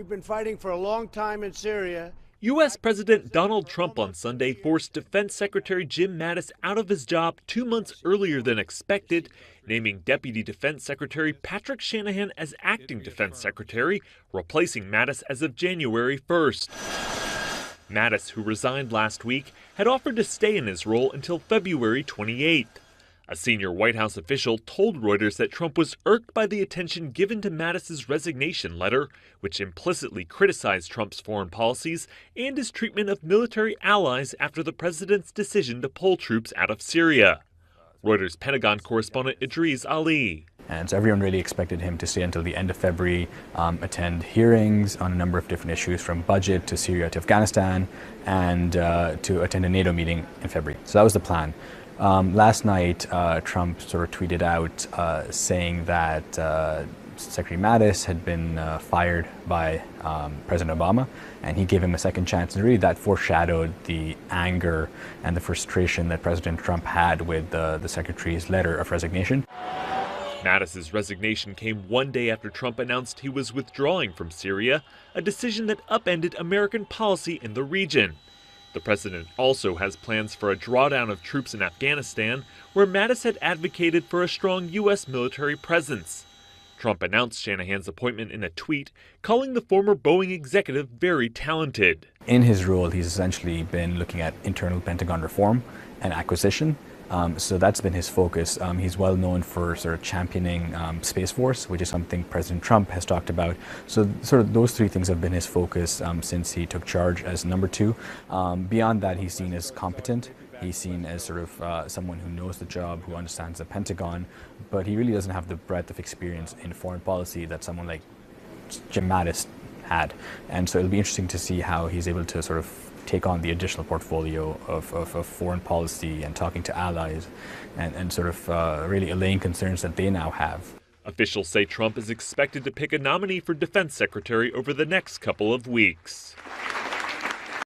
We've been fighting for a long time in Syria. U.S. President Donald Trump on Sunday forced Defense Secretary Jim Mattis out of his job 2 months earlier than expected, naming Deputy Defense Secretary Patrick Shanahan as acting Defense Secretary, replacing Mattis as of January 1st. Mattis, who resigned last week, had offered to stay in his role until February 28th. A senior White House official told Reuters that Trump was irked by the attention given to Mattis's resignation letter, which implicitly criticized Trump's foreign policies and his treatment of military allies after the president's decision to pull troops out of Syria. Reuters Pentagon correspondent Idris Ali. And so everyone really expected him to stay until the end of February, attend hearings on a number of different issues from budget to Syria to Afghanistan, and to attend a NATO meeting in February. So that was the plan. Last night, Trump sort of tweeted out saying that Secretary Mattis had been fired by President Obama, and he gave him a second chance. And really that foreshadowed the anger and the frustration that President Trump had with the Secretary's letter of resignation. Mattis's resignation came 1 day after Trump announced he was withdrawing from Syria, a decision that upended American policy in the region. The president also has plans for a drawdown of troops in Afghanistan, where Mattis had advocated for a strong U.S. military presence. Trump announced Shanahan's appointment in a tweet, calling the former Boeing executive very talented. In his role, he's essentially been looking at internal Pentagon reform and acquisition. So that's been his focus. He's well known for sort of championing Space Force, which is something President Trump has talked about. So sort of those three things have been his focus since he took charge as number two. Beyond that, he's seen as competent. He's seen as sort of someone who knows the job, who understands the Pentagon, but he really doesn't have the breadth of experience in foreign policy that someone like Jim Mattis had. And so it'll be interesting to see how he's able to sort of take on the additional portfolio of foreign policy and talking to allies and sort of really allaying concerns that they now have. Officials say Trump is expected to pick a nominee for defense secretary over the next couple of weeks.